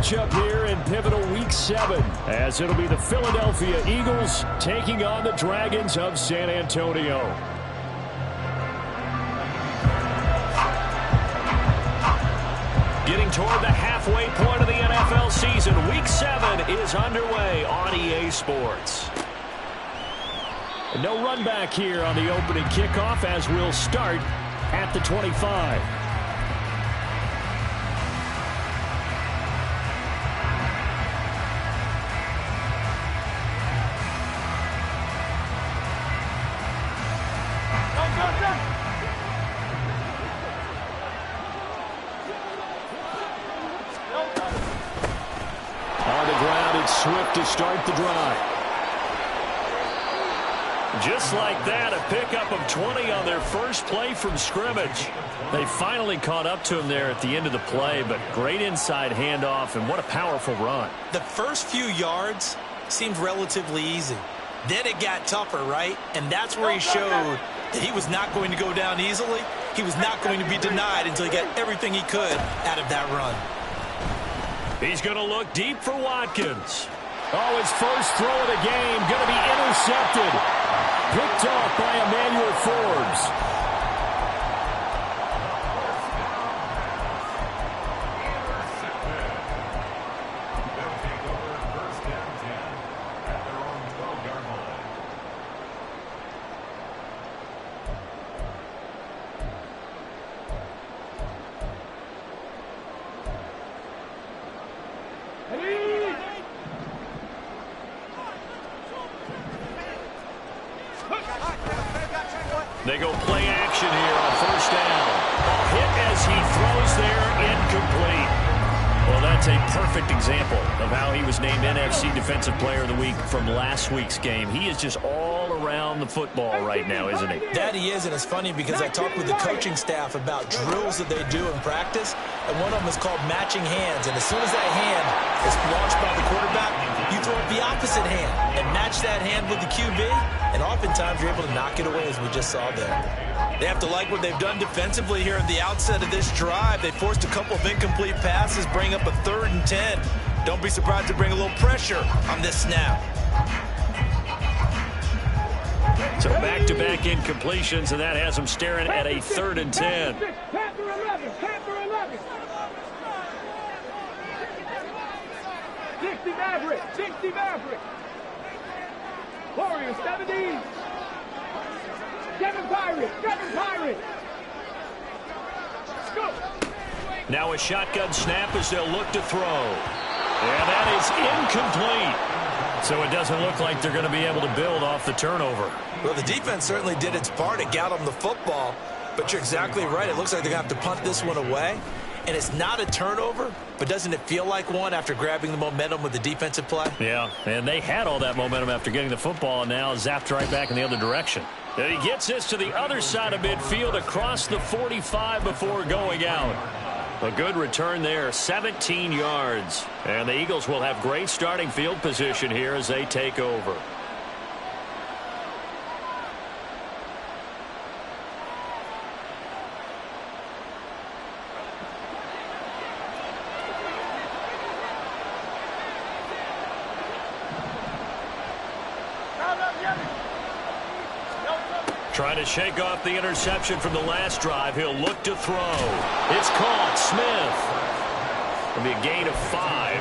matchup here in pivotal Week 7, as it'll be the Philadelphia Eagles taking on the Dragons of San Antonio. Getting toward the halfway point of the NFL season, Week 7 is underway on EA Sports. No run back here on the opening kickoff, as we'll start at the 25. On the ground, it's Swift to start the drive. Just like that, a pickup of 20 on their first play from scrimmage. They finally caught up to him there at the end of the play, but great inside handoff, and what a powerful run. The first few yards seemed relatively easy. Then it got tougher, right? And that's where he showed that he was not going to go down easily. He was not going to be denied until he got everything he could out of that run. He's going to look deep for Watkins. Oh, his first throw of the game going to be intercepted. Picked off by Emmanuel Forbes. They go play action here on first down. Hit as he throws there, incomplete. Well, that's a perfect example of how he was named NFC Defensive Player of the Week from last week's game. He is just all around the football right now, isn't he? That he is, and it's funny because I talked with the coaching staff about drills that they do in practice, and one of them is called matching hands. And as soon as that hand is launched by the quarterback, you throw it the opposite hand and match that hand with the QB, and oftentimes you're able to knock it away, as we just saw there. They have to like what they've done defensively here at the outset of this drive. They forced a couple of incomplete passes, bring up a 3rd and 10. Don't be surprised to bring a little pressure on this snap. So back-to-back incompletions, and that has them staring at a 3rd and 10. Panther 11, Panther 11. 60 Maverick, 60 Maverick. Warriors 70. Kevin Pirate, Kevin Pirate. Let's go. Now a shotgun snap as they'll look to throw. And that is incomplete. So it doesn't look like they're going to be able to build off the turnover. Well, the defense certainly did its part. It got them the football. But you're exactly right. It looks like they're going to have to punt this one away. And it's not a turnover, but doesn't it feel like one after grabbing the momentum with the defensive play? Yeah, and they had all that momentum after getting the football, and now zapped right back in the other direction. And he gets this to the other side of midfield across the 45 before going out. A good return there, 17 yards. And the Eagles will have great starting field position here as they take over. Trying to shake off the interception from the last drive. He'll look to throw. It's caught. Smith. It'll be a gain of 5,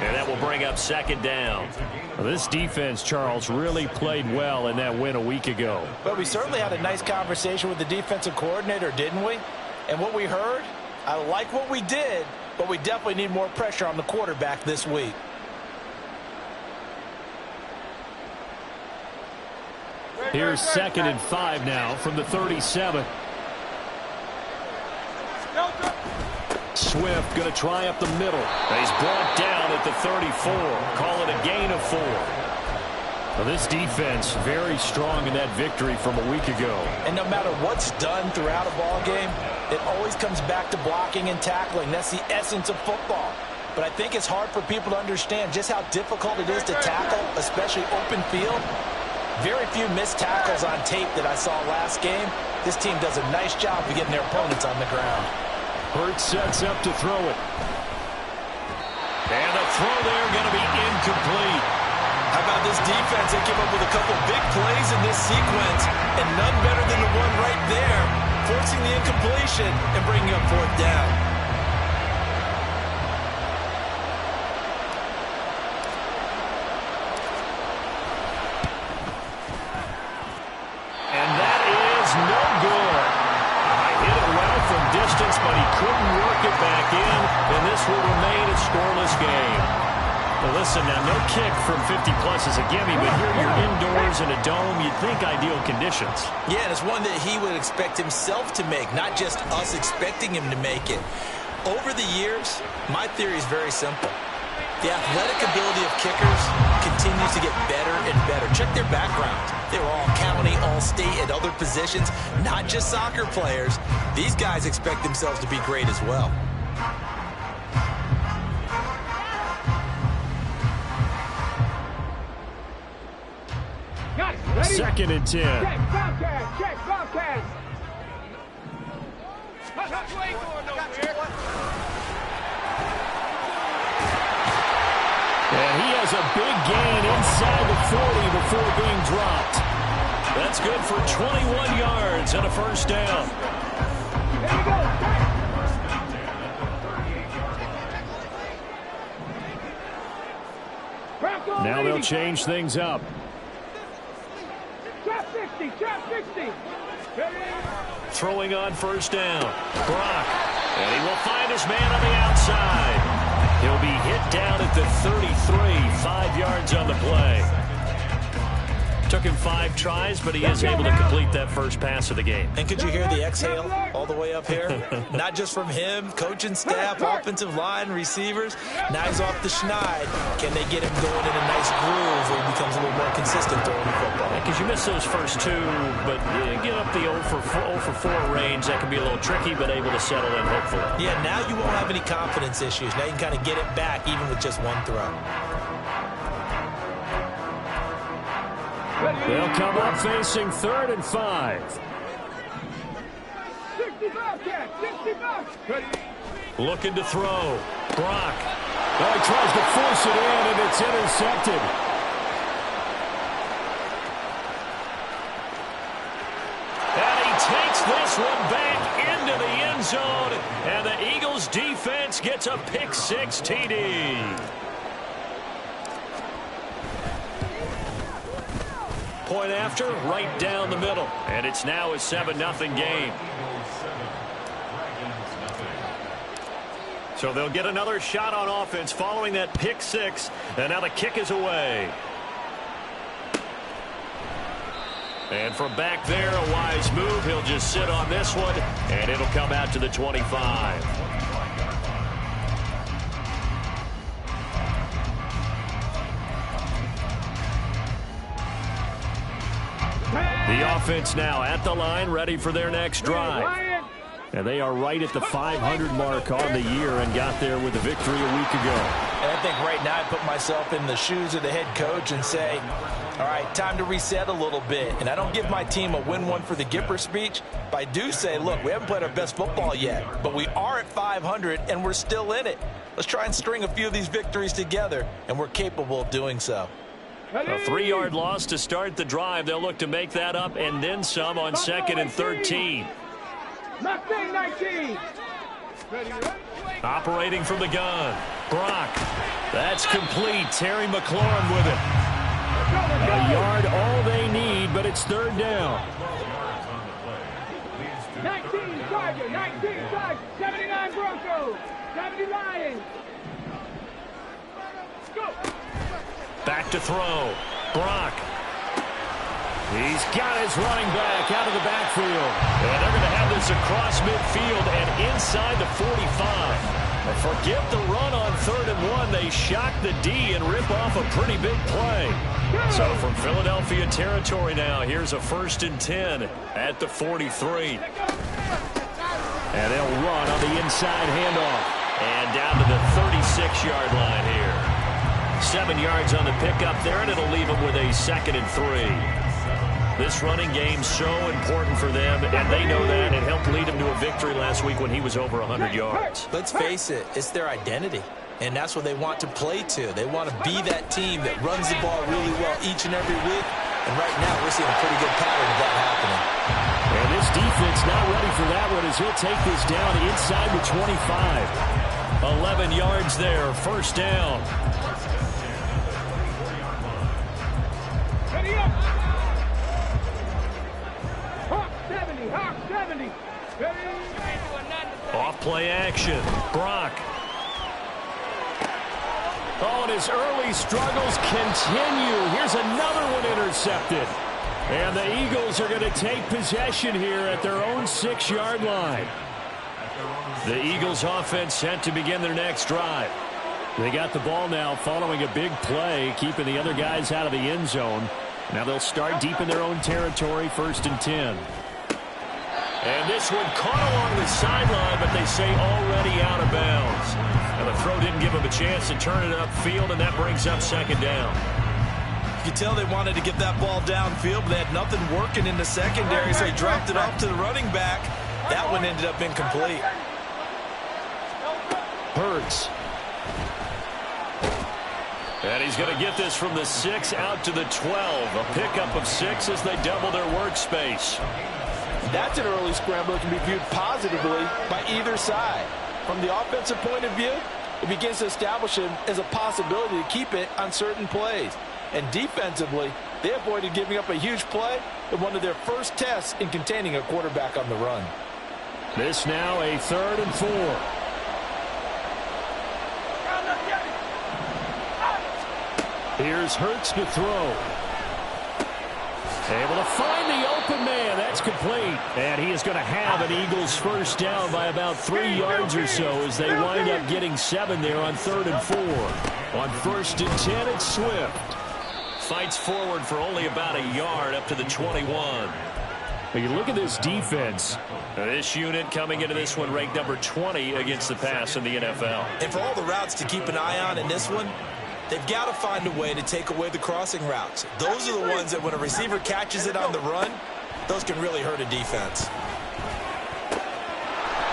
and that will bring up 2nd down. Well, this defense, Charles, really played well in that win a week ago. But we certainly had a nice conversation with the defensive coordinator, didn't we? And what we heard, I like what we did, but we definitely need more pressure on the quarterback this week. Here's 2nd and 5 now from the 37. Swift going to try up the middle. He's brought down at the 34. Call it a gain of 4. Well, this defense very strong in that victory from a week ago. And no matter what's done throughout a ball game, it always comes back to blocking and tackling. That's the essence of football. But I think it's hard for people to understand just how difficult it is to tackle, especially open field. Very few missed tackles on tape that I saw last game. This team does a nice job of getting their opponents on the ground. Hurts sets up to throw it. And the throw there going to be incomplete. How about this defense? They came up with a couple big plays in this sequence, and none better than the one right there, forcing the incompletion and bringing up fourth down. And that is no good. Hit it well from distance, but he couldn't work it back in, and this will remain a scoreless game. Well, listen, now, no kick from 50-plus is a gimme, but here you're indoors in a dome. You'd think ideal conditions. Yeah, and it's one that he would expect himself to make, not just us expecting him to make it. Over the years, my theory is very simple. The athletic ability of kickers continues to get better and better. Check their backgrounds. They were all county, all state, at other positions, not just soccer players. These guys expect themselves to be great as well. Got it. Ready? 2nd and 10. Check, Bobcat. Check, Bobcat. And he has a big gain inside the 40 before being dropped. That's good for 21 yards and a first down. There you go. Check. Now they'll change things up. Trap 60. Trap 60. Throwing on first down. Brock. And he will find his man on the outside. He'll be hit down at the 33, 5 yards on the play. Took him 5 tries, but he is able to complete that first pass of the game. And could you hear the exhale all the way up here? Not just from him, coaching staff, offensive line, receivers. Now he's off the schneid. Can they get him going in a nice groove where he becomes a little more consistent throwing the football? Because you miss those first 2, but you get up the 0 for 4 range. That can be a little tricky, but able to settle in, hopefully. Yeah, now you won't have any confidence issues. Now you can kind of get it back even with just one throw. They'll come up facing 3rd and 5. 65, Cat. 65. Looking to throw. Brock. Oh, he tries to force it in, and it's intercepted. And he takes this one back into the end zone, and the Eagles defense gets a pick-6 TD. Point after, right down the middle. And it's now a 7-0 game. So they'll get another shot on offense following that pick-6. And now the kick is away. And from back there, a wise move. He'll just sit on this one, and it'll come out to the 25. The offense now at the line, ready for their next drive. And they are right at the 500 mark on the year and got there with a victory a week ago. And I think right now I put myself in the shoes of the head coach and say, all right, time to reset a little bit. And I don't give my team a win one for the Gipper speech, but I do say, look, we haven't played our best football yet, but we are at 500 and we're still in it. Let's try and string a few of these victories together, and we're capable of doing so. A 3-yard loss to start the drive. They'll look to make that up and then some on 2nd and 13. Mustang 19. Operating from the gun. Brock. That's complete. Terry McLaurin with it. A yard all they need, but it's 3rd down. 19 Tiger. 19 Tiger. 79 Broncos. 70 Lions. Go. Back to throw. Brock. He's got his running back out of the backfield. And they're going to have this across midfield and inside the 45. Forget the run on 3rd and 1. They shock the D and rip off a pretty big play. So from Philadelphia territory now, here's a 1st and 10 at the 43. And they'll run on the inside handoff. And down to the 36-yard line here. 7 yards on the pickup there, and it'll leave them with a 2nd and 3. This running game's so important for them, and they know that. It helped lead them to a victory last week when he was over 100 yards. Let's face it, it's their identity. And that's what they want to play to. They want to be that team that runs the ball really well each and every week. And right now, we're seeing a pretty good pattern of that happening. And this defense not ready for that one as he'll take this down inside the 25. 11 yards there, first down. Ready up. Hawk 70, Hawk 70. Ready. Off play action. Brock. Oh, and his early struggles continue. Here's another one intercepted. And the Eagles are going to take possession here at their own 6-yard line. The Eagles offense set to begin their next drive. They got the ball now following a big play, keeping the other guys out of the end zone. Now they'll start deep in their own territory, 1st and 10. And this one caught along the sideline, but they say already out of bounds. And the throw didn't give them a chance to turn it upfield, and that brings up 2nd down. You could tell they wanted to get that ball downfield, but they had nothing working in the secondary, so they dropped it off to the running back. That one ended up incomplete. Hurts. And he's going to get this from the 6 out to the 12. A pickup of 6 as they double their workspace. That's an early scramble that can be viewed positively by either side. From the offensive point of view, it begins to establish him as a possibility to keep it on certain plays. And defensively, they avoided giving up a huge play in one of their first tests in containing a quarterback on the run. This now a 3rd and 4. Here's Hurts to throw. Able to find the open man. That's complete. And he is going to have an Eagles first down by about 3 yards or so as they wind up getting 7 there on 3rd and 4. On 1st and 10, it's Swift. Fights forward for only about a yard up to the 21. But you look at this defense. This unit coming into this one ranked number 20 against the pass in the NFL. And for all the routes to keep an eye on in this one, they've got to find a way to take away the crossing routes. Those are the ones that when a receiver catches it on the run, those can really hurt a defense.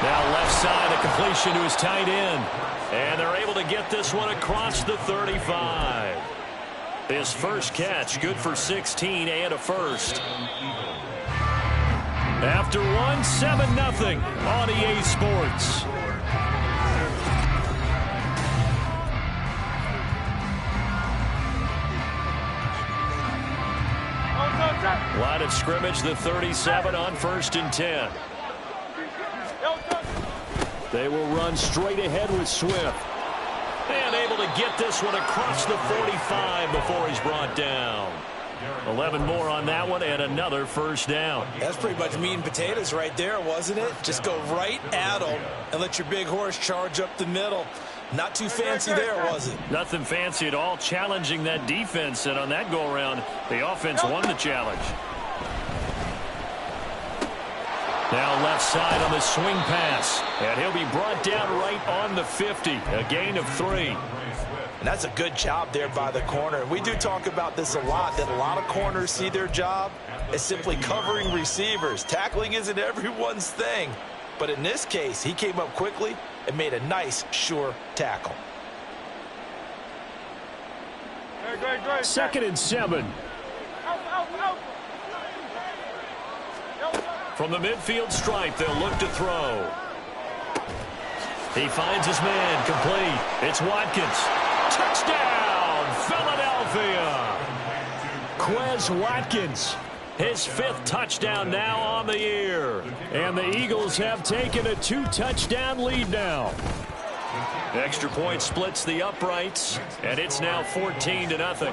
Now left side, a completion to his tight end. And they're able to get this one across the 35. His first catch, good for 16 and a first. After one, 7-0 on EA Sports. Line of scrimmage, the 37 on 1st and 10. They will run straight ahead with Swift. And able to get this one across the 45 before he's brought down. 11 more on that one and another first down. That's pretty much meat and potatoes right there, wasn't it? Just go right at them and let your big horse charge up the middle. Not too fancy there, was it? Nothing fancy at all, challenging that defense. And on that go-around, the offense won the challenge. Now left side on the swing pass. And he'll be brought down right on the 50. A gain of 3. And that's a good job there by the corner. We do talk about this a lot, that a lot of corners see their job as simply covering receivers. Tackling isn't everyone's thing. But in this case, he came up quickly and made a nice, sure tackle. 2nd and 7. From the midfield stripe, they'll look to throw. He finds his man, complete. It's Watkins. Touchdown, Philadelphia. Quez Watkins, his 5th touchdown now on the year. And the Eagles have taken a 2-touchdown lead now. Extra point splits the uprights, and it's now 14-0.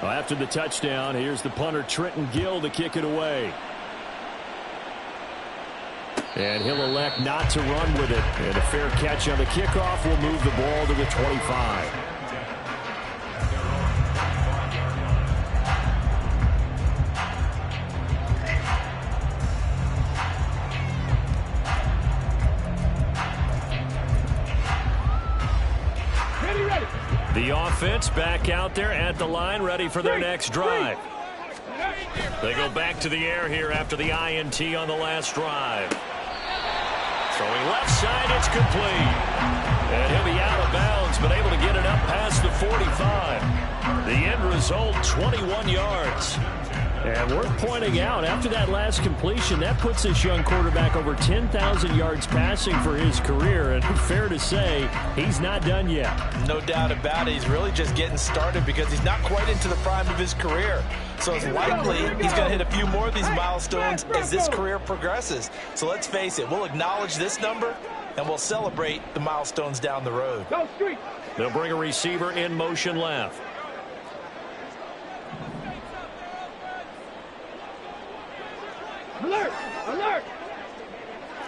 Well, after the touchdown, here's the punter Trenton Gill to kick it away. And he'll elect not to run with it. And a fair catch on the kickoff will move the ball to the 25. The offense back out there at the line, ready for their next drive. They go back to the air here after the INT on the last drive. Throwing left side, it's complete. And he'll be out of bounds, but able to get it up past the 45. The end result, 21 yards. And worth pointing out, after that last completion, that puts this young quarterback over 10,000 yards passing for his career. And fair to say, he's not done yet. No doubt about it. He's really just getting started because he's not quite into the prime of his career. So it's likely he's going to hit a few more of these milestones as this career progresses. So let's face it, we'll acknowledge this number and we'll celebrate the milestones down the road. They'll bring a receiver in motion left. Alert! Alert!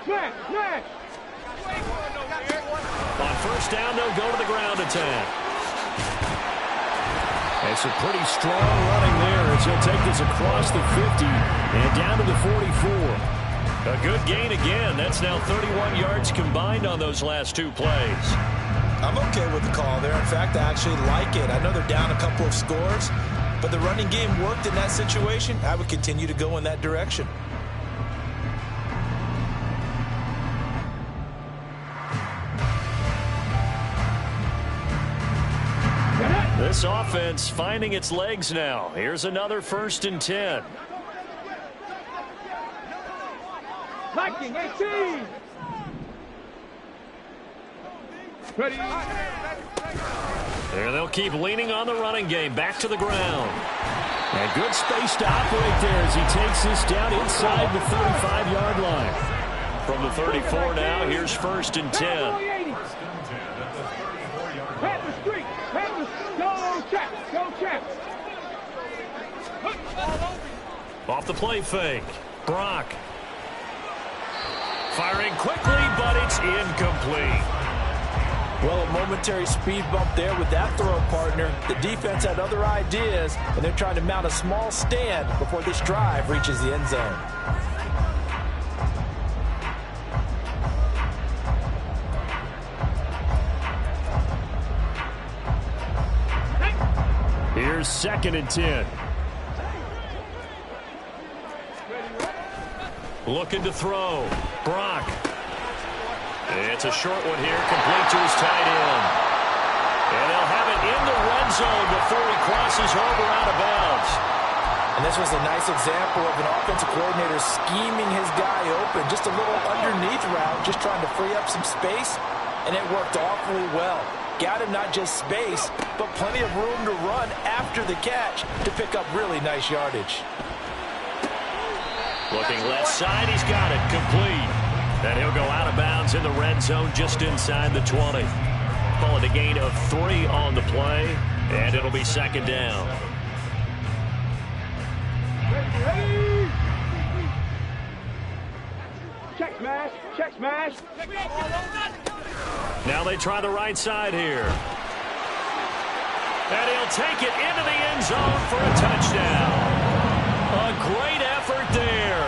Smash! Smash! On first down, they'll go to the ground attack. It's a pretty strong running there as he'll take this across the 50 and down to the 44. A good gain again. That's now 31 yards combined on those last two plays. I'm okay with the call there. In fact, I actually like it. I know they're down a couple of scores, but the running game worked in that situation. I would continue to go in that direction. This offense finding its legs now. Here's another 1st and 10. Viking 18! Ready? There they'll keep leaning on the running game. Back to the ground. And good space to operate there as he takes this down inside the 35-yard line. From the 34 now, here's 1st and 10. Pat the street! Pat the... Go, Chaps! Go, Chaps! Off the play fake. Brock. Firing quickly, but it's incomplete. Well, a momentary speed bump there with that throw partner. The defense had other ideas, and they're trying to mount a small stand before this drive reaches the end zone. Here's 2nd and 10. Looking to throw. Brock. It's a short one here, complete to his tight end. And they'll have it in the red zone before he crosses over out of bounds. And this was a nice example of an offensive coordinator scheming his guy open. Just a little underneath route, just trying to free up some space, and it worked awfully well. Got him not just space, but plenty of room to run after the catch to pick up really nice yardage. Looking left side, he's got it, complete. And he'll go out of bounds in the red zone just inside the 20. Call it a gain of 3 on the play, and it'll be 2nd down. Ready? Check smash! Check smash! Now they try the right side here. And he'll take it into the end zone for a touchdown. A great effort there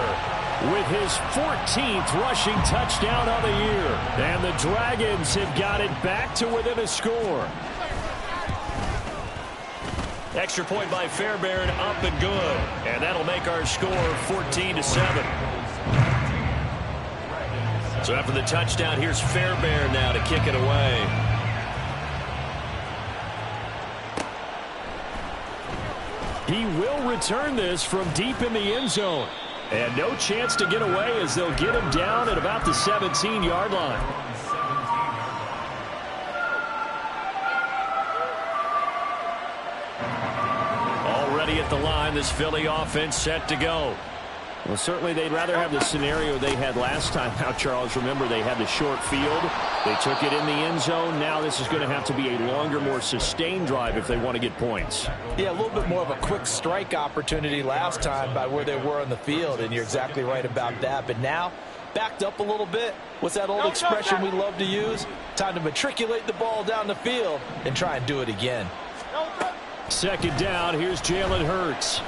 with his 14th rushing touchdown of the year. And the Dragons have got it back to within a score. Extra point by Fairbairn, up and good. And that'll make our score 14-7. So after the touchdown, here's Fairbairn now to kick it away. He will return this from deep in the end zone. And no chance to get away as they'll get him down at about the 17-yard line. Already at the line, this Philly offense set to go. Well, certainly they'd rather have the scenario they had last time out, Charles. Remember, they had the short field. They took it in the end zone. Now this is going to have to be a longer, more sustained drive if they want to get points. Yeah, a little bit more of a quick strike opportunity last time by where they were on the field, and you're exactly right about that. But now, backed up a little bit. What's that old expression we love to use? Time to matriculate the ball down the field and try and do it again. 2nd down, here's Jalen Hurts.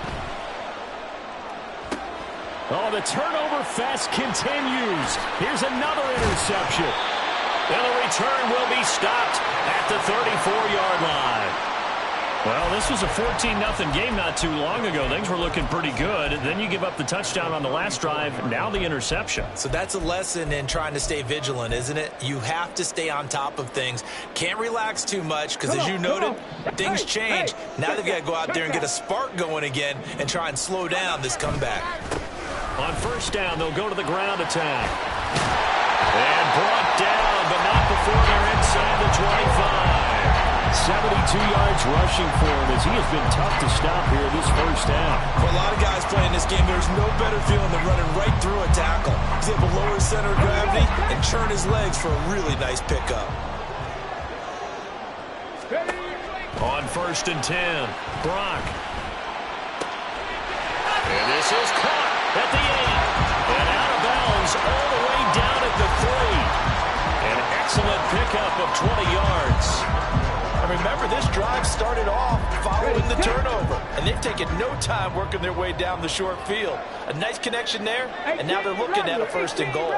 Oh, the turnover fest continues. Here's another interception. And the return will be stopped at the 34-yard line. Well, this was a 14-0 game not too long ago. Things were looking pretty good. Then you give up the touchdown on the last drive. Now the interception. So that's a lesson in trying to stay vigilant, isn't it? You have to stay on top of things. Can't relax too much because, as you noted, things change. Now they've got to go out there and get a spark going again and try and slow down this comeback. On first down, they'll go to the ground attack. And brought down, but not before they're inside the 25. 72 yards rushing for him as he has been tough to stop here this first half. For a lot of guys playing this game, there's no better feeling than running right through a tackle. He's able to lower his center of gravity and churn his legs for a really nice pickup. On first and 10, Brock. And this is caught at the 8. And out of bounds all the way down at the 3. An excellent pickup of 20 yards. And remember, this drive started off following the turnover. And they've taken no time working their way down the short field. A nice connection there, and now they're looking at a first and goal.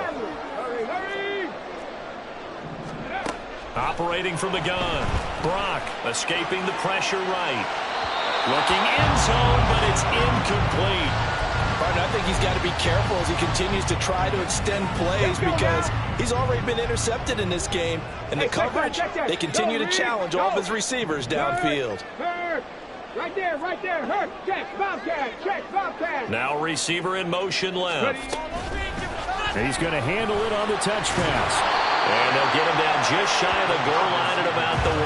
Operating from the gun. Brock escaping the pressure right. Looking end zone, but it's incomplete. I think he's got to be careful as he continues to try to extend plays because he's already been intercepted in this game. And the coverage, they continue to challenge all of his receivers downfield. Right there, Hurt, check, Bobcat. Now receiver in motion left. He's going to handle it on the touch pass. And they'll get him down just shy of the goal line at about the 1.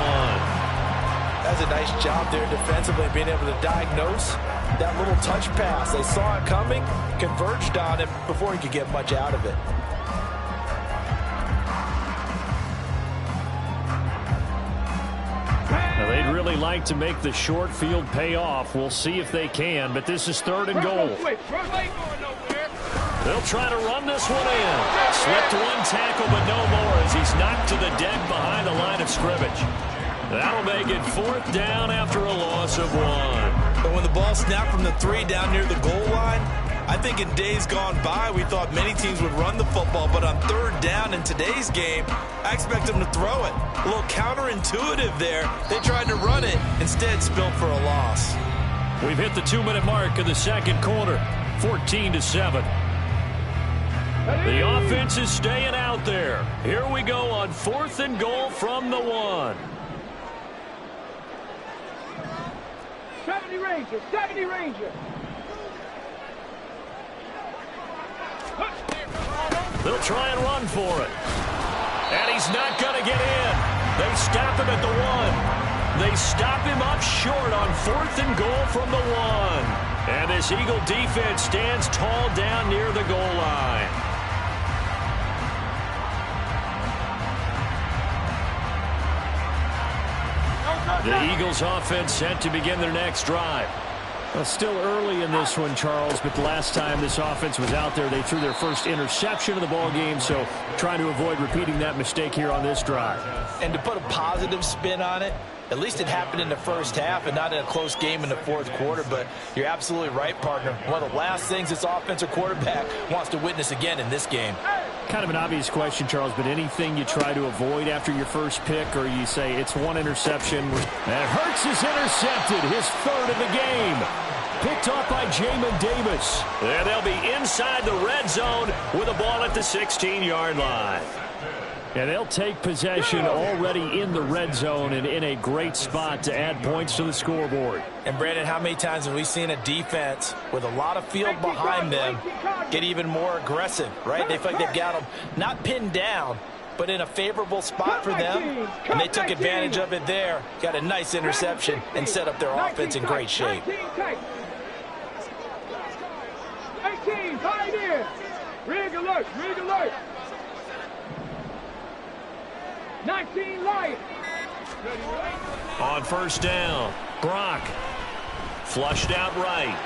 That's a nice job there defensively, being able to diagnose that little touch pass. They saw it coming, converged on it before he could get much out of it. Now they'd really like to make the short field pay off. We'll see if they can, but this is third and goal. They'll try to run this one in. Slipped one tackle, but no more as he's knocked to the deck behind the line of scrimmage. That'll make it fourth down after a loss of 1. But when the ball snapped from the 3 down near the goal line, I think in days gone by, we thought many teams would run the football, but on third down in today's game, I expect them to throw it. A little counterintuitive there. They tried to run it, instead spilled for a loss. We've hit the 2-minute mark of the second quarter, 14-7. The offense is staying out there. Here we go on fourth and goal from the 1. 70 Ranger. They'll try and run for it. And he's not going to get in. They stop him at the 1. They stop him up short on fourth and goal from the 1. And this Eagle defense stands tall down near the goal line. The Eagles offense set to begin their next drive. Well, still early in this one, Charles, but the last time this offense was out there, they threw their first interception of the ball game, so trying to avoid repeating that mistake here on this drive. And to put a positive spin on it, at least it happened in the first half and not in a close game in the fourth quarter, but you're absolutely right, partner. One of the last things this offensive quarterback wants to witness again in this game. Kind of an obvious question, Charles, but anything you try to avoid after your first pick, or you say it's one interception? And Hurts is intercepted, his third of the game. Picked off by Jamin Davis. And they'll be inside the red zone with a ball at the 16-yard line. And they'll take possession already in the red zone and in a great spot to add points to the scoreboard. And, Brandon, how many times have we seen a defense with a lot of field behind them get even more aggressive, right? They feel like they've got them not pinned down, but in a favorable spot for them, and they took advantage of it there. Got a nice interception and set up their offense in great shape. 18, pioneer. Rig alert. 19, Lions. On first down, Brock flushed out right.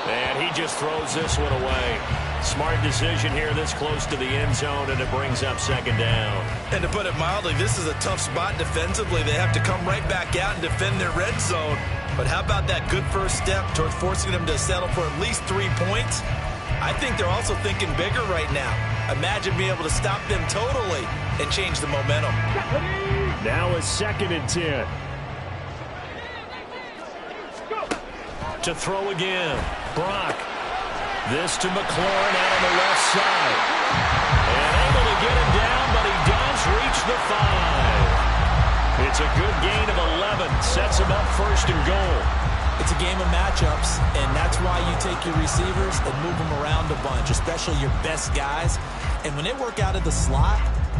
And he just throws this one away. Smart decision here this close to the end zone, and it brings up second down. And to put it mildly, this is a tough spot defensively. They have to come right back out and defend their red zone. But how about that good first step towards forcing them to settle for at least 3 points? I think they're also thinking bigger right now. Imagine being able to stop them totally and change the momentum. Now a second and 10. to throw again. Brock. This to McLaurin out on the left side. And able to get him down, but he does reach the 5. It's a good gain of 11. Sets him up first and goal. It's a game of matchups, and that's why you take your receivers and move them around a bunch, especially your best guys. And when they work out of the slot,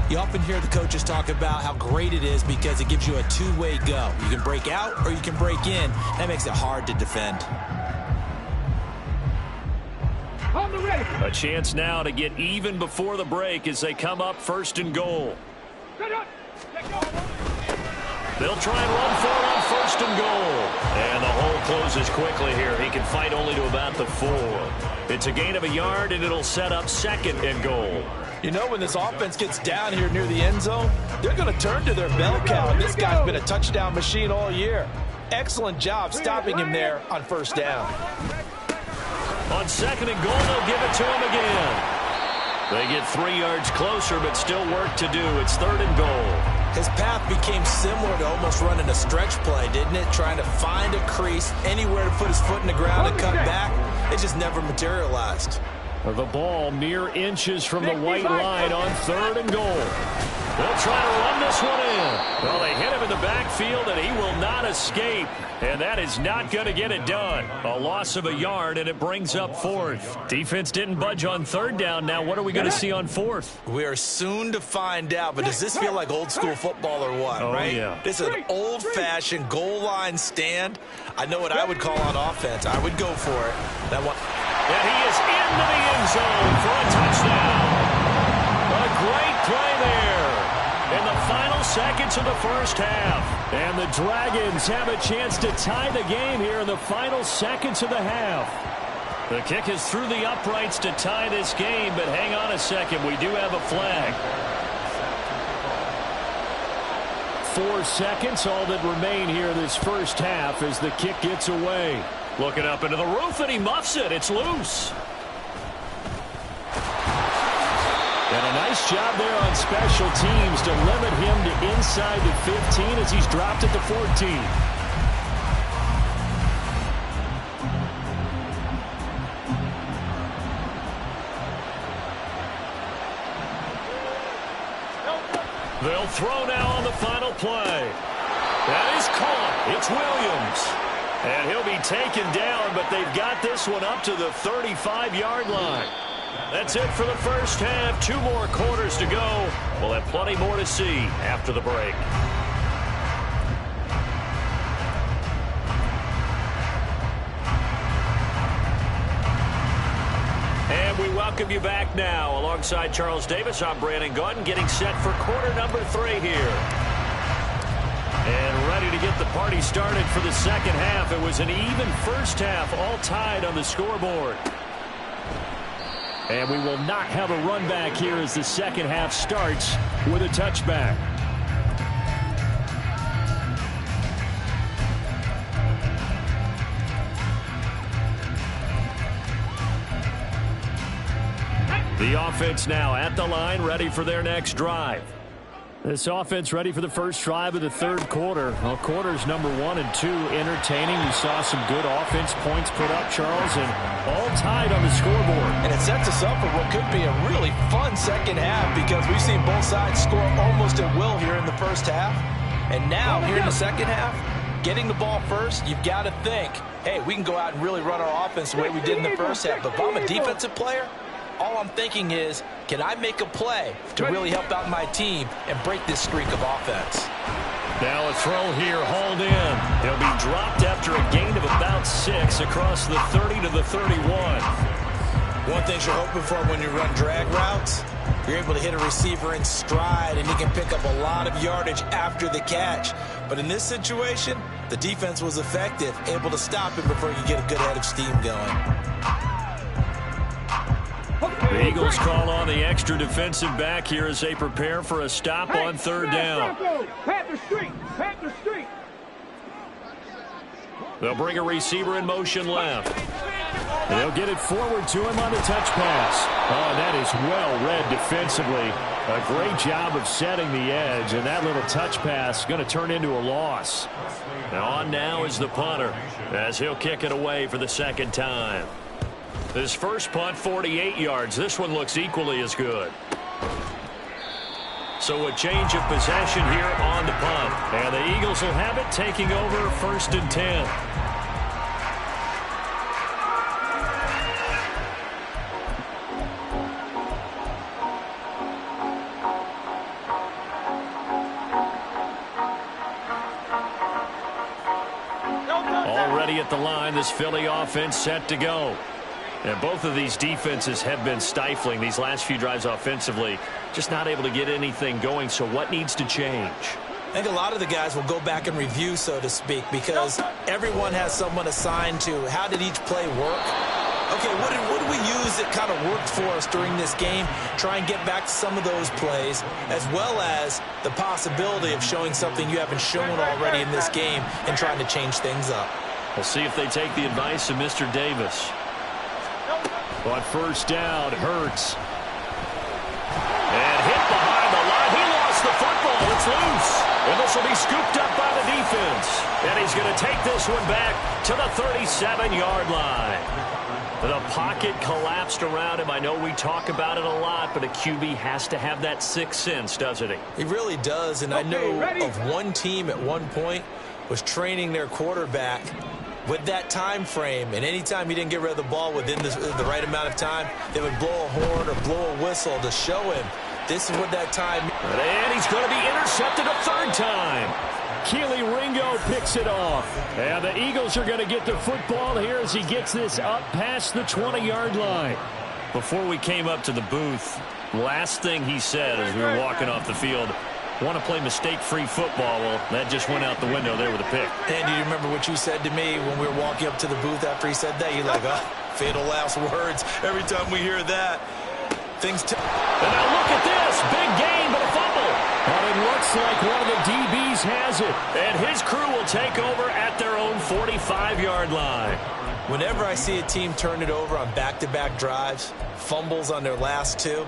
you often hear the coaches talk about how great it is because it gives you a two-way go. You can break out or you can break in. That makes it hard to defend. A chance now to get even before the break as they come up first and goal. They'll try and run for it on first and goal. And the hole closes quickly here. He can fight only to about the 4. It's a gain of a yard, and it'll set up second and goal. You know, when this offense gets down here near the end zone, they're going to turn to their bell cow. And this guy's been a touchdown machine all year. Excellent job stopping him there on first down. On second and goal, they'll give it to him again. They get 3 yards closer, but still work to do. It's third and goal. His path became similar to almost running a stretch play, didn't it? Trying to find a crease, anywhere to put his foot in the ground and cut back. It just never materialized. The ball mere inches from the white line on third and goal. They'll try to run this one in. Well, they hit him in the backfield, and he will not escape. And that is not going to get it done. A loss of a yard, and it brings up fourth. Defense didn't budge on third down. Now what are we going to see on fourth? We are soon to find out, but does this feel like old school football or what, right? Yeah. This is an old-fashioned goal line stand. I know what I would call on offense. I would go for it. That one. And he is into the end zone for a touchdown. A great play there in the final seconds of the first half. And the Dragons have a chance to tie the game here in the final seconds of the half. The kick is through the uprights to tie this game, but hang on a second. We do have a flag. 4 seconds, all that remain here this first half as the kick gets away. Looking up into the roof, and he muffs it. It's loose. And a nice job there on special teams to limit him to inside the 15 as he's dropped at the 14. They'll throw now on the final play. That is caught. It's Williams. And he'll be taken down, but they've got this one up to the 35-yard line. That's it for the first half. 2 more quarters to go. We'll have plenty more to see after the break. And we welcome you back now. Alongside Charles Davis, I'm Brandon Gaudin, getting set for quarter number 3 here. And ready to get the party started for the second half. It was an even first half, all tied on the scoreboard. And we will not have a run back here as the second half starts with a touchback. The offense now at the line, ready for their next drive. This offense ready for the first drive of the third quarter. Well, quarters number 1 and 2 entertaining. You saw some good offense points put up, Charles, and all tied on the scoreboard. And it sets us up for what could be a really fun second half because we've seen both sides score almost at will here in the first half. And now, here in the second half, getting the ball first, you've got to think, hey, we can go out and really run our offense the way we did in the first half. But if I'm a defensive player, all I'm thinking is, can I make a play to really help out my team and break this streak of offense? Now a throw here, hauled in. He'll be dropped after a gain of about 6 across the 30 to the 31. One thing you're hoping for when you run drag routes, you're able to hit a receiver in stride, and he can pick up a lot of yardage after the catch. But in this situation, the defense was effective, able to stop him before he could get a good head of steam going. The Eagles call on the extra defensive back here as they prepare for a stop on third down. They'll bring a receiver in motion left. They'll get it forward to him on the touch pass. Oh, that is just well read defensively. A great job of setting the edge, and that little touch pass going to turn into a loss. On now is the punter, as he'll kick it away for the second time. His first punt, 48 yards. This one looks equally as good. So a change of possession here on the punt. And the Eagles will have it, taking over 1st and 10. Already at the line, this Philly offense set to go. And both of these defenses have been stifling these last few drives offensively. Just not able to get anything going. So what needs to change? I think a lot of the guys will go back and review, so to speak, because everyone has someone assigned to how did each play work. Okay, what did we use that kind of worked for us during this game? Try and get back to some of those plays, as well as the possibility of showing something you haven't shown already in this game and trying to change things up. We'll see if they take the advice of Mr. Davis. On first down, Hurts. And hit behind the line. He lost the football. It's loose. And this will be scooped up by the defense. And he's going to take this one back to the 37-yard line. The pocket collapsed around him. I know we talk about it a lot, but a QB has to have that sixth sense, doesn't he? He really does. And I know of one team at one point was training their quarterback with that time frame, and anytime he didn't get rid of the ball within the right amount of time, they would blow a horn or blow a whistle to show him this is what that time. And he's going to be intercepted a third time. Keely Ringo picks it off. And the Eagles are going to get the football here as he gets this up past the 20-yard line. Before we came up to the booth, last thing he said as we were walking off the field, want to play mistake-free football. Well, that just went out the window there with a pick. And do you remember what you said to me when we were walking up to the booth after he said that? You're like, oh, fatal last words. Every time we hear that, things. And now look at this. Big gain, but a fumble. And it looks like one of the DBs has it. And his crew will take over at their own 45-yard line. Whenever I see a team turn it over on back-to-back drives, fumbles on their last two,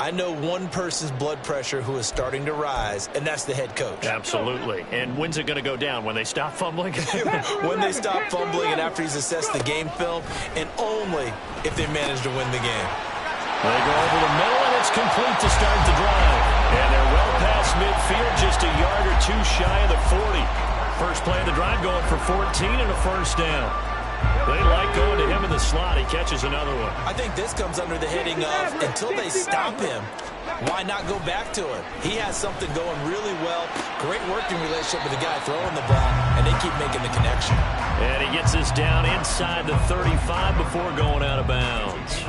I know one person's blood pressure who is starting to rise, and that's the head coach. Absolutely. And when's it going to go down? When they stop fumbling? When they stop fumbling and after he's assessed the game film, and only if they manage to win the game. They go over the middle, and it's complete to start the drive. And they're well past midfield, just a yard or two shy of the 40. First play of the drive going for 14 and a first down. They like going to him in the slot. He catches another one. I think this comes under the heading of until they stop him, why not go back to him? He has something going really well. Great working relationship with the guy throwing the ball, and they keep making the connection. And he gets this down inside the 35 before going out of bounds.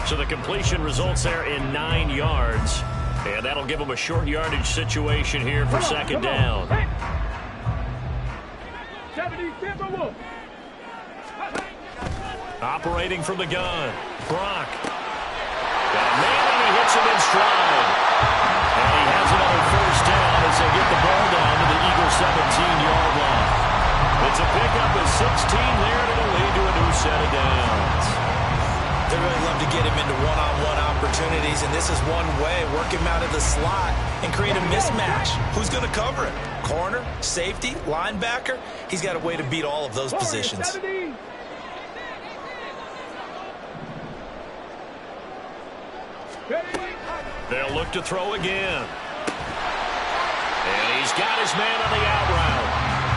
So the completion results there in 9 yards. And that'll give him a short yardage situation here for second down. Operating from the gun, Brock. Got a man, and he hits him in stride. And he has another first down as they get the ball down to the Eagles' 17-yard line. It's a pickup of 16 there, and it'll lead to a new set of downs. They really love to get him into one-on-one opportunities, and this is one way, work him out of the slot and create a mismatch. Who's going to cover it? Corner, safety, linebacker? He's got a way to beat all of those positions. They'll look to throw again. And he's got his man on the out route.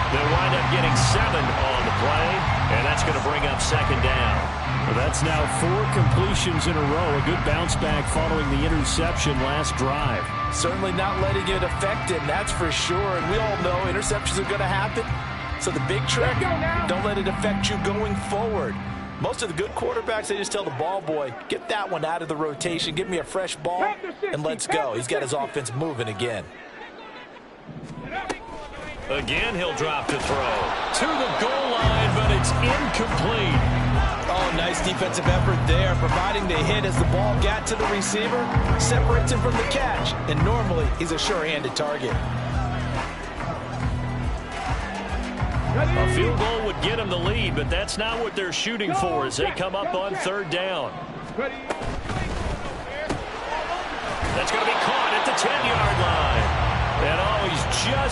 They'll wind up getting 7 on the play, and that's going to bring up second down. Well, that's now 4 completions in a row. A good bounce back following the interception last drive. Certainly not letting it affect him, that's for sure. And we all know interceptions are going to happen. So the big trick, don't let it affect you going forward. Most of the good quarterbacks, they just tell the ball boy, get that one out of the rotation, give me a fresh ball, and let's go. He's got his offense moving again. Again, he'll drop to throw. To the goal line, but it's incomplete. Oh, nice defensive effort there, providing the hit as the ball got to the receiver, separates him from the catch, and normally he's a sure-handed target. A field goal would get them the lead, but that's not what they're shooting for as they come up on third down.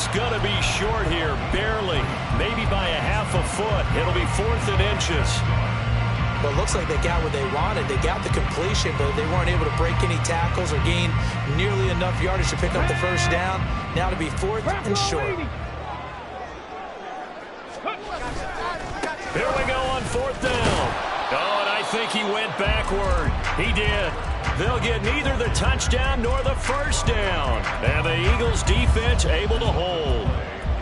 just going to be short here, barely, maybe by a half a foot. It'll be 4th and inches. Well, it looks like they got what they wanted. They got the completion, but they weren't able to break any tackles or gain nearly enough yardage to pick up the first down. Now to be 4th and short. Here we go on 4th down. Oh, and I think he went backward. He did. They'll get neither the touchdown nor the first down. And the Eagles defense able to hold.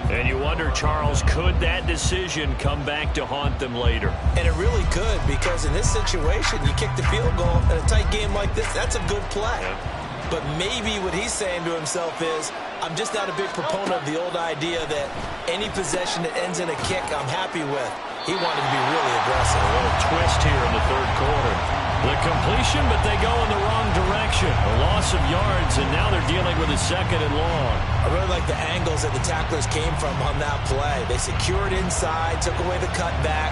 And you wonder, Charles, could that decision come back to haunt them later? And it really could, because in this situation, you kick the field goal in a tight game like this, that's a good play. Yeah. But maybe what he's saying to himself is, I'm just not a big proponent of the old idea that any possession that ends in a kick, I'm happy with. He wanted to be really aggressive. A little twist here in the 3rd quarter. The completion, but they go in the wrong direction. A loss of yards, and now they're dealing with a 2nd and long. I really like the angles that the tacklers came from on that play. They secured inside, took away the cutback.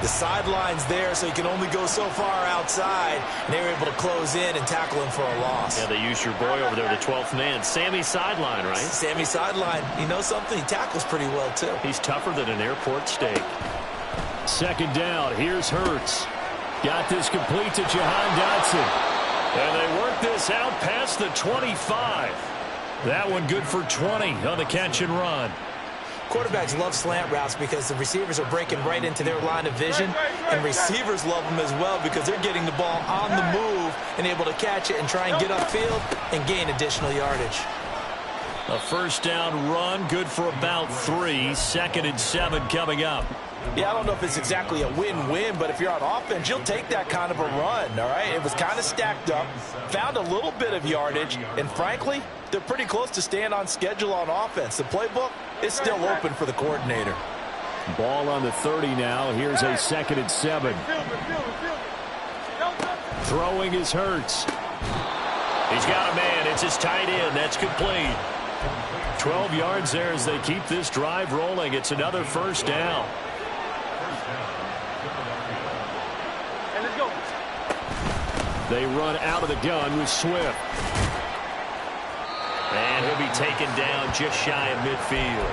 The sideline's there, so you can only go so far outside. And they were able to close in and tackle him for a loss. Yeah, they used your boy over there, the 12th man. Sammy Sideline, right? Sammy Sideline. You know something? He tackles pretty well, too. He's tougher than an airport steak. 2nd down. Here's Hurts. Got this complete to Jahan Dotson. And they work this out past the 25. That one good for 20 on the catch and run. Quarterbacks love slant routes because the receivers are breaking right into their line of vision. And receivers love them as well because they're getting the ball on the move and able to catch it and try and get upfield and gain additional yardage. A 1st down run, good for about 3. 2nd and 7 coming up. Yeah, I don't know if it's exactly a win-win, but if you're on offense, you'll take that kind of a run, all right? It was kind of stacked up, found a little bit of yardage, and frankly, they're pretty close to staying on schedule on offense. The playbook is still open for the coordinator. Ball on the 30 now. Here's a 2nd and 7. Throwing is Hurts. He's got a man. It's his tight end. That's complete. 12 yards there as they keep this drive rolling. It's another 1st down. They run out of the gun with Swift. And he'll be taken down just shy of midfield.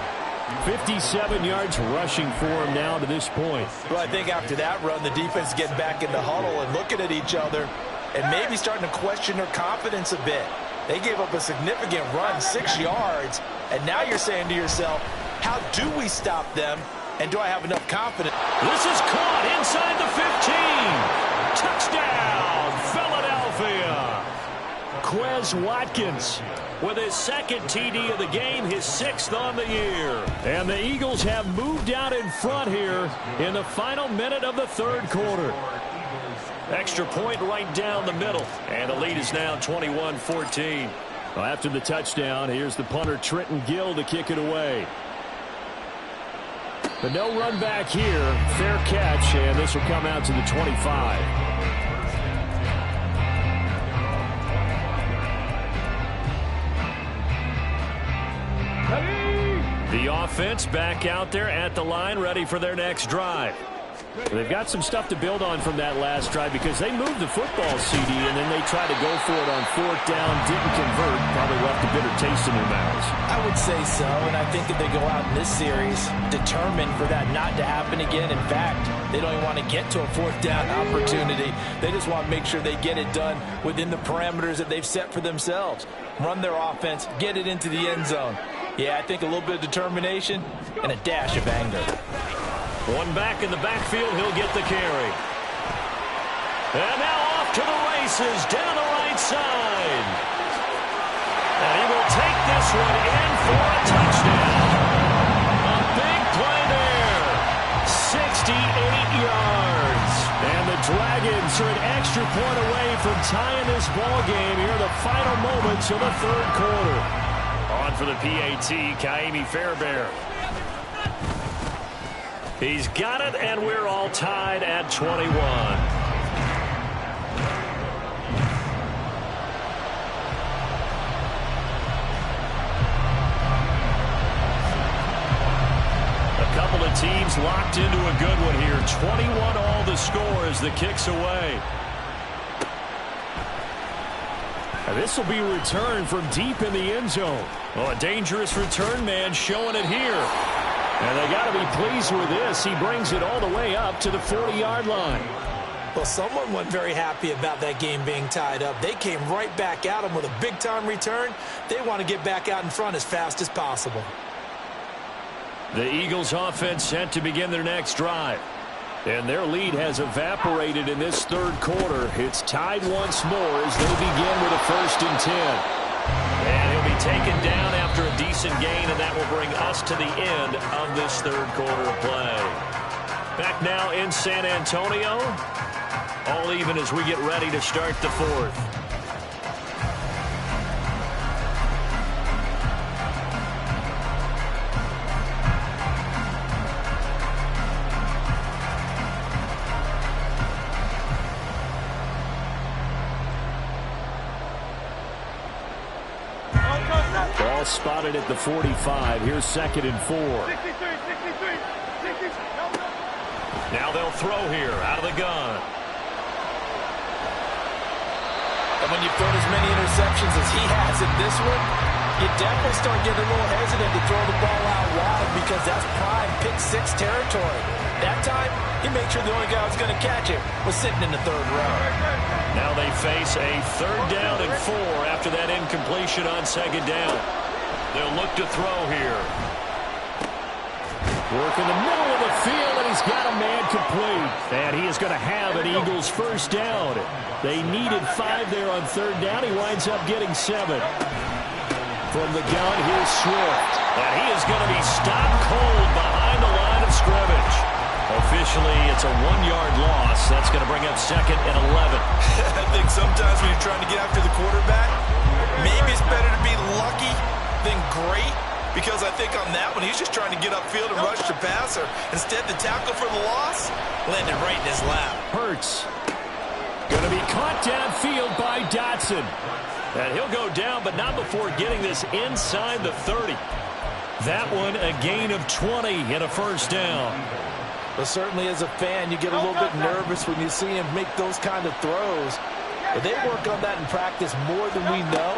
57 yards rushing for him now to this point. Well, I think after that run, the defense is getting back in the huddle and looking at each other and maybe starting to question their confidence a bit. They gave up a significant run, 6 yards, and now you're saying to yourself, how do we stop them, and do I have enough confidence? This is caught inside the 15. Touchdown, Philadelphia. Quez Watkins with his 2nd TD of the game, his 6th on the year. And the Eagles have moved out in front here in the final minute of the 3rd quarter. Extra point right down the middle. And the lead is now 21-14. Well, after the touchdown, here's the punter Trenton Gill to kick it away. But no run back here. Fair catch, and this will come out to the 25. The offense back out there at the line, ready for their next drive. They've got some stuff to build on from that last drive because they moved the football, CD, and then they tried to go for it on 4th down, didn't convert, probably left a bitter taste in their mouths. I would say so, and I think that they go out in this series determined for that not to happen again. In fact, they don't even want to get to a 4th down opportunity. They just want to make sure they get it done within the parameters that they've set for themselves. Run their offense, get it into the end zone. Yeah, I think a little bit of determination and a dash of anger. One back in the backfield, he'll get the carry. And now off to the races, down the right side. And he will take this one in for a touchdown. A big play there. 68 yards. And the Dragons are an extra point away from tying this ball game here in the final moments of the 3rd quarter. On for the PAT, Ka'imi Fairbairn. He's got it, and we're all tied at 21. A couple of teams locked into a good one here. 21 all the score as the kick's away. And this will be returned from deep in the end zone. Well, a dangerous return man showing it here. And they got to be pleased with this. He brings it all the way up to the 40-yard line. Well, someone wasn't very happy about that game being tied up. They came right back at him with a big-time return. They want to get back out in front as fast as possible. The Eagles offense set to begin their next drive. And their lead has evaporated in this third quarter. It's tied once more as they begin with a 1st and 10. And he'll be taken down after a decent gain, and that will bring us to the end of this third quarter of play. Back now in San Antonio. All even as we get ready to start the fourth. Ball spotted at the 45. Here's 2nd and 4. 63. Now they'll throw here out of the gun. And when you've thrown as many interceptions as he has in this one, you definitely start getting a little hesitant to throw the ball out wide because that's prime pick-6 territory. That time, he made sure the only guy who was going to catch it was sitting in the 3rd row. Now they face a 3rd down and 4 after that incompletion on 2nd down. They'll look to throw here. Work in the middle of the field, and he's got a man complete. And he is going to have an Eagles 1st down. They needed 5 there on 3rd down. He winds up getting 7. From the gun, here's Swift. And he is going to be stopped cold behind the line of scrimmage. Officially, it's a 1-yard loss. That's going to bring up 2nd and 11. I think sometimes when you're trying to get after the quarterback, maybe it's better to be lucky than great. Because I think on that one, he's just trying to get upfield and rush the passer. Instead, the tackle for the loss landed right in his lap. Hurts. Going to be caught downfield by Dotson. And he'll go down, but not before getting this inside the 30. That one, a gain of 20 and a 1st down. But certainly as a fan, you get a little bit nervous when you see him make those kind of throws. But they work on that in practice more than we know.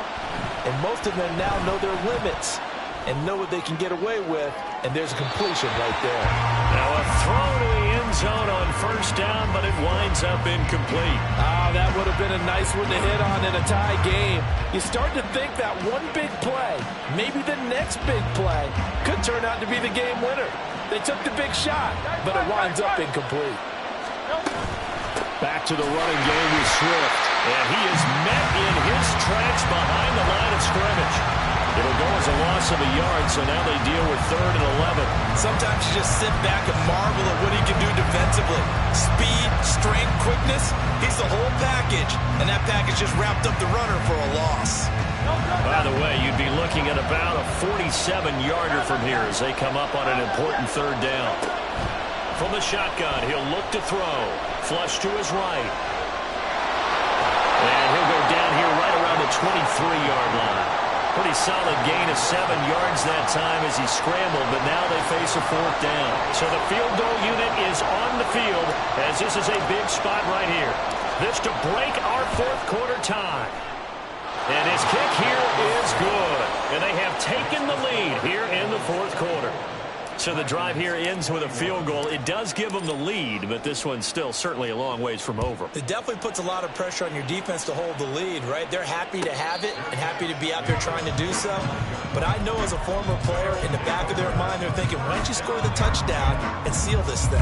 And most of them now know their limits and know what they can get away with, and there's a completion right there. Now a throw to the end zone on 1st down, but it winds up incomplete. That would have been a nice one to hit on in a tie game. You start to think that one big play, maybe the next big play, could turn out to be the game winner. They took the big shot, but it winds up incomplete. Back to the running game with Swift, and he is met in his tracks behind the line of scrimmage. It'll go as a loss of a yard, so now they deal with 3rd and 11. Sometimes you just sit back and marvel at what he can do defensively. Speed, strength, quickness, he's the whole package. And that package just wrapped up the runner for a loss. By the way, you'd be looking at about a 47-yarder from here as they come up on an important 3rd down. From the shotgun, he'll look to throw. Flush to his right. And he'll go down here right around the 23-yard line. Pretty solid gain of 7 yards that time as he scrambled, but now they face a 4th down. So the field goal unit is on the field as this is a big spot right here. This to break our 4th quarter tie. And his kick here is good. And they have taken the lead here in the 4th quarter. So the drive here ends with a field goal. It does give them the lead, but this one's still certainly a long ways from over. It definitely puts a lot of pressure on your defense to hold the lead, right? They're happy to have it and happy to be out there trying to do so. But I know as a former player, in the back of their mind, they're thinking, why don't you score the touchdown and seal this thing?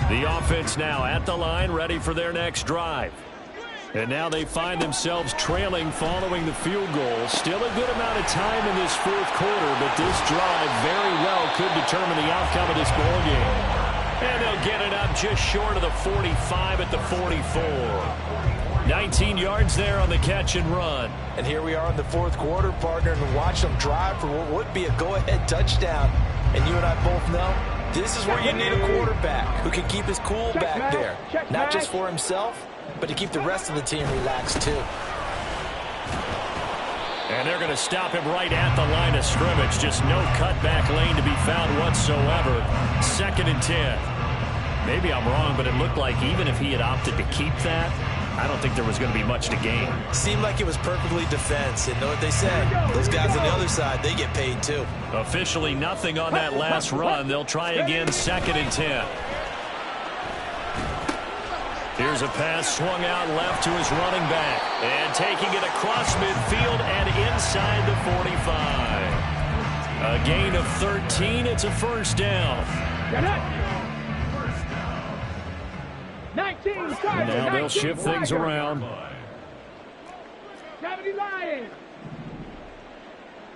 The offense now at the line, ready for their next drive. And now they find themselves trailing following the field goal. Still a good amount of time in this 4th quarter, but this drive very well could determine the outcome of this ball game. And they'll get it up just short of the 45 at the 44. 19 yards there on the catch and run. And here we are in the 4th quarter, partner, and watch them drive for what would be a go-ahead touchdown. And you and I both know this is where you need a quarterback who can keep his cool back there. Not just for himself, but to keep the rest of the team relaxed too. And they're going to stop him right at the line of scrimmage. Just no cutback lane to be found whatsoever. 2nd and 10. Maybe I'm wrong, but it looked like even if he had opted to keep that, I don't think there was going to be much to gain. Seemed like it was perfectly defense. And know what they said? Those guys on the other side, they get paid too. Officially nothing on that last run. They'll try again, 2nd and 10. Here's a pass swung out left to his running back. And taking it across midfield and inside the 45. A gain of 13. It's a first down. 19, Now they'll shift things around. 70 Lions.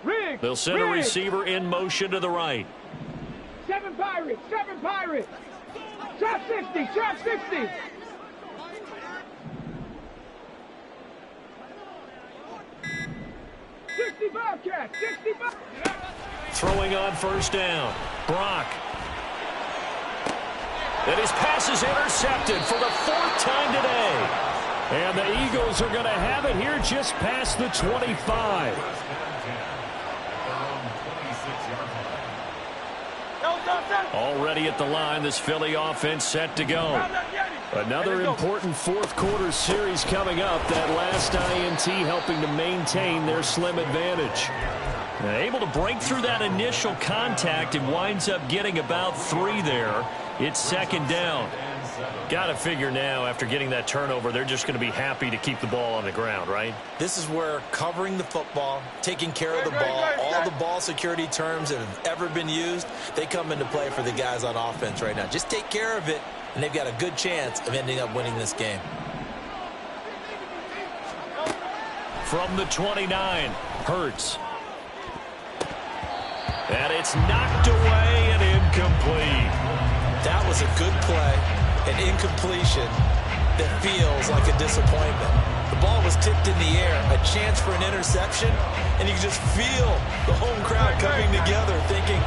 Riggs. They'll send a receiver in motion to the right. 7 Pirates. 7 Pirates. Trap 60. Trap 60. Bobcats. 60 Bobcats. Throwing on first down. Brock. And his pass is intercepted for the 4th time today. And the Eagles are going to have it here just past the 25. Already at the line, this Philly offense set to go. Another important 4th quarter series coming up. That last INT helping to maintain their slim advantage. Now, able to break through that initial contact and winds up getting about 3 there. It's 2nd down. Got to figure now, after getting that turnover, they're just going to be happy to keep the ball on the ground, right? This is where covering the football, taking care of the ball, all the ball security terms that have ever been used, they come into play for the guys on offense right now. Just take care of it, and they've got a good chance of ending up winning this game. From the 29, Hurts. And it's knocked away and incomplete. That was a good play, an incompletion that feels like a disappointment. The ball was tipped in the air, a chance for an interception, and you can just feel the home crowd coming together thinking,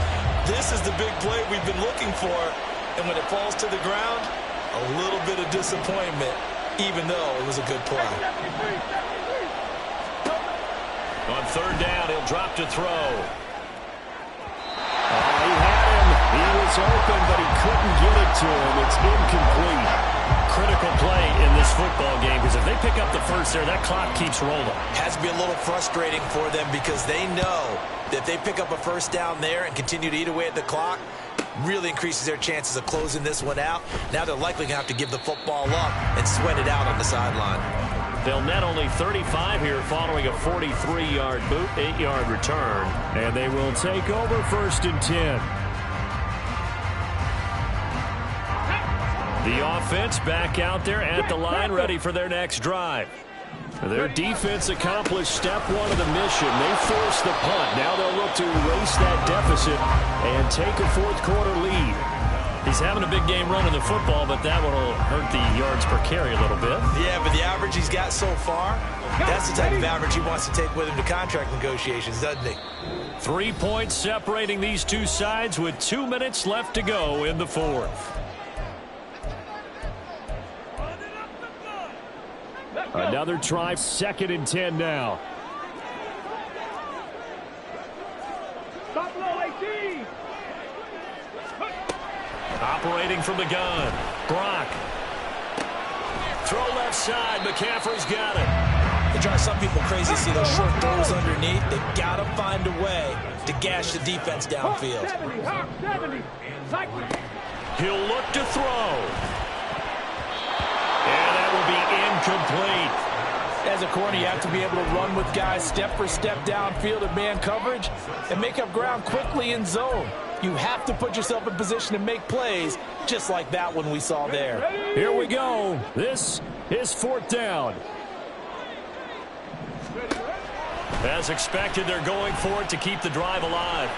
this is the big play we've been looking for. And when it falls to the ground, a little bit of disappointment, even though it was a good play. On 3rd down, he'll drop to throw. He had him. He was open, but he couldn't get it to him. It's incomplete. Critical play in this football game, because if they pick up the first there, that clock keeps rolling. Has to be a little frustrating for them because they know that if they pick up a first down there and continue to eat away at the clock, really increases their chances of closing this one out. Now they're likely going to have to give the football up and sweat it out on the sideline. They'll net only 35 here following a 43-yard boot, 8-yard return. And they will take over 1st and 10. The offense back out there at the line, ready for their next drive. Their defense accomplished step 1 of the mission. They forced the punt. Now they'll look to erase that deficit and take a 4th quarter lead. He's having a big game running the football, but that one will hurt the yards per carry a little bit. Yeah, but the average he's got so far, that's the type of average he wants to take with him to contract negotiations, doesn't he? 3 points separating these two sides with 2 minutes left to go in the 4th. Another try, 2nd and 10 now. Operating from the gun. Brock. Throw left side. McCaffrey's got it. They drive some people crazy to see those short throws underneath. They've got to find a way to gash the defense downfield. He'll look to throw. And that will be incomplete. As a corner, you have to be able to run with guys step for step downfield in man coverage and make up ground quickly in zone. You have to put yourself in position to make plays just like that one we saw there. Here we go. This is 4th down. As expected, they're going for it to keep the drive alive.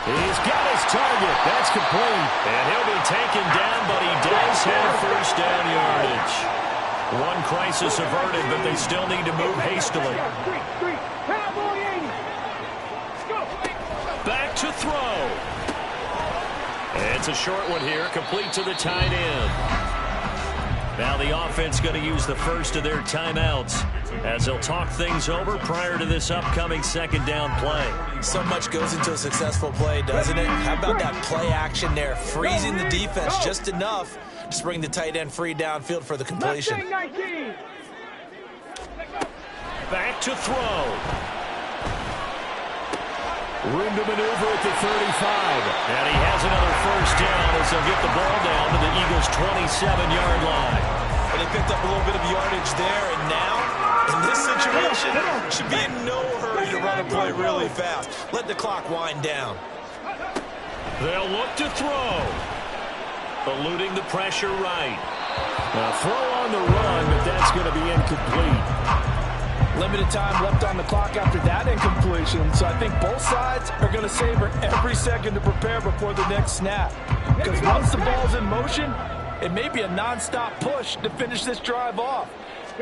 He's got his target. That's complete. And he'll be taken down, but he does have first down yardage. One crisis averted, but they still need to move hastily. Back to throw. It's a short one here, complete to the tight end. Now the offense going to use the first of their timeouts as they'll talk things over prior to this upcoming second down play. So much goes into a successful play, doesn't it? How about that play action there, freezing the defense just enough to bring the tight end free downfield for the completion. Back to throw. Room to maneuver at the 35. And he has another first down as they'll get the ball down to the Eagles' 27-yard line. And they picked up a little bit of yardage there, and now, in this situation, should be in no hurry to run a play really fast. Let the clock wind down. They'll look to throw. Eluding the pressure right. A throw on the run, but that's going to be incomplete. Limited time left on the clock after that incompletion, so I think both sides are going to savor every second to prepare before the next snap. Because once the ball's in motion, it may be a non-stop push to finish this drive off.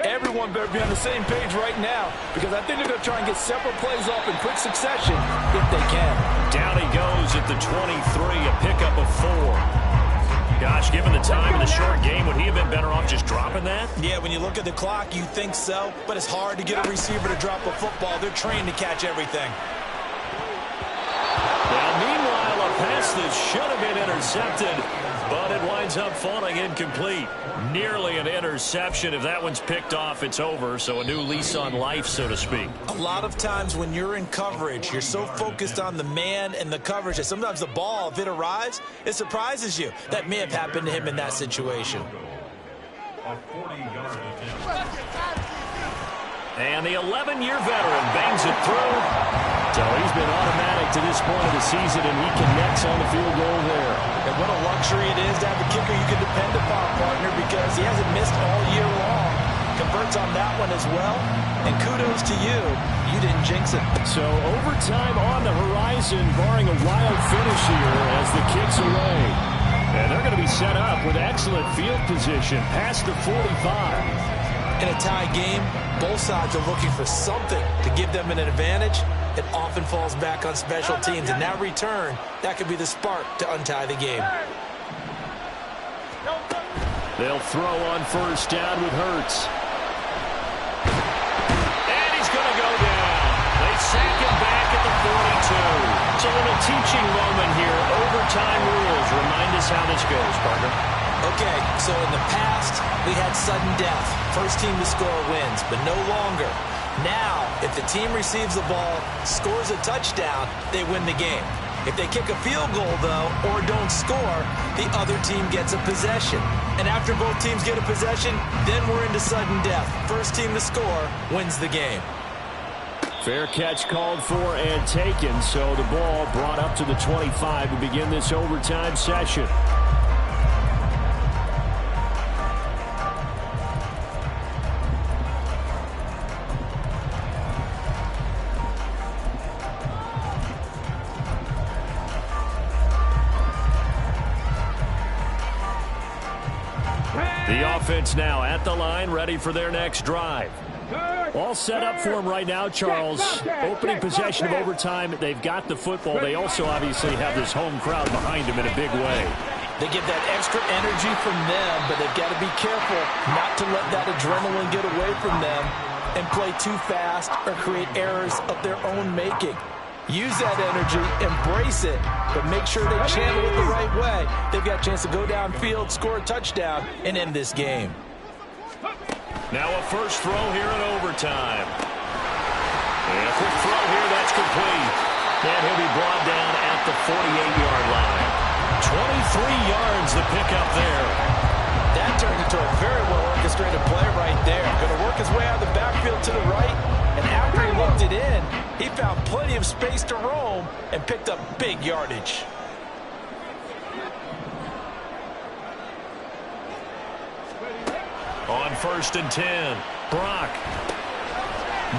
Everyone better be on the same page right now, because I think they're going to try and get several plays off in quick succession if they can. Down he goes at the 23, a pickup of 4. Gosh, given the time in the short game, would he have been better off just dropping that? Yeah, when you look at the clock, you think so, but it's hard to get a receiver to drop a football. They're trained to catch everything. Well, meanwhile, a pass that should have been intercepted, but it winds up falling incomplete. Nearly an interception. If that one's picked off, it's over, so a new lease on life, so to speak. A lot of times when you're in coverage, you're so focused on the man and the coverage that sometimes the ball, if it arrives, it surprises you. That may have happened to him in that situation. And the 11-year veteran bangs it through. So he's been automatic to this point of the season, and he connects on the field goal there. And what a luxury it is to have a kicker you can depend upon, partner, because he hasn't missed all year long. Converts on that one as well. And kudos to you. You didn't jinx it. So overtime on the horizon, barring a wild finish here as the kick's away. And they're going to be set up with excellent field position past the 45. In a tie game, both sides are looking for something to give them an advantage. It often falls back on special teams, and that return, that could be the spark to untie the game. They'll throw on first down with Hurts. And he's going to go down. They sack him back at the 42. It's a little teaching moment here. Overtime rules. Remind us how this goes, partner. Okay, so in the past, we had sudden death. First team to score wins, but no longer. Now, if the team receives the ball, scores a touchdown, they win the game. If they kick a field goal, though, or don't score, the other team gets a possession. And after both teams get a possession, then we're into sudden death. First team to score wins the game. Fair catch called for and taken, so the ball brought up to the 25 to begin this overtime session. The offense now at the line, ready for their next drive. All set up for them right now, Charles. Opening possession of overtime. They've got the football. They also obviously have this home crowd behind them in a big way. They get that extra energy from them, but they've got to be careful not to let that adrenaline get away from them and play too fast or create errors of their own making. Use that energy, embrace it, but make sure they channel it the right way. They've got a chance to go downfield, score a touchdown, and end this game. Now a first throw here in overtime. And a quick throw here, that's complete. And he'll be brought down at the 48-yard line. 23 yards to pick up there. That turned into a very well-orchestrated play right there. Going to work his way out of the backfield to the right, and after he looked it in, he found plenty of space to roam and picked up big yardage. On 1st and 10, Brock.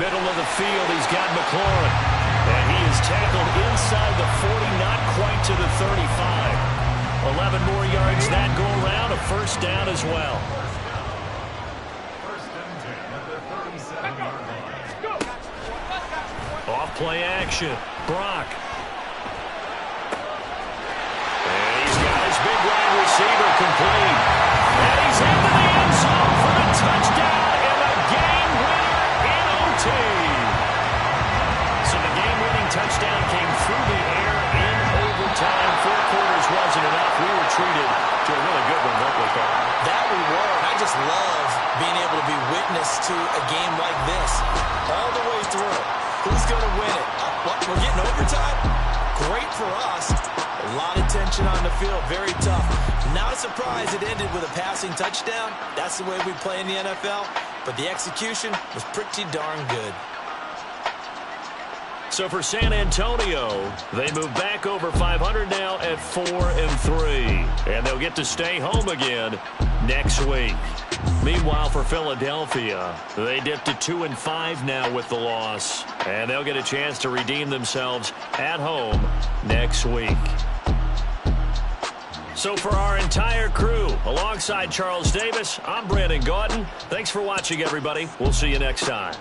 Middle of the field, he's got McLaurin. And he is tackled inside the 40, not quite to the 35. 11 more yards that go around, a first down as well. Off play action, Brock. And he's got his big wide receiver complete. And he's into the end zone. witness to a game like this all the way through. Who's going to win it? What, we're getting overtime? Great for us. A lot of tension on the field. Very tough. Not a surprise it ended with a passing touchdown. That's the way we play in the NFL. But the execution was pretty darn good. So for San Antonio, they move back over 500 now at 4-3. And they'll get to stay home again next week. Meanwhile, for Philadelphia, they dip to 2-5 now with the loss. And they'll get a chance to redeem themselves at home next week. So for our entire crew, alongside Charles Davis, I'm Brandon Gaudin. Thanks for watching, everybody. We'll see you next time.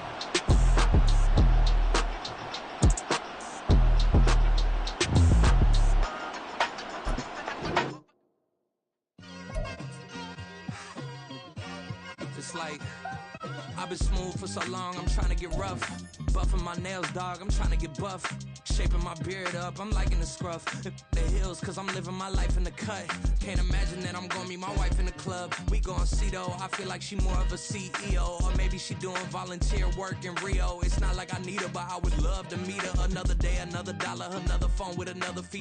It's like, I've been smooth for so long, I'm trying to get rough. Buffing my nails, dog, I'm trying to get buff. Shaping my beard up, I'm liking the scruff. The hills, cause I'm living my life in the cut. Can't imagine that I'm gonna meet my wife in the club. We gon' see though, I feel like she more of a CEO. Or maybe she doing volunteer work in Rio. It's not like I need her, but I would love to meet her. Another day, another dollar, another phone with another fee.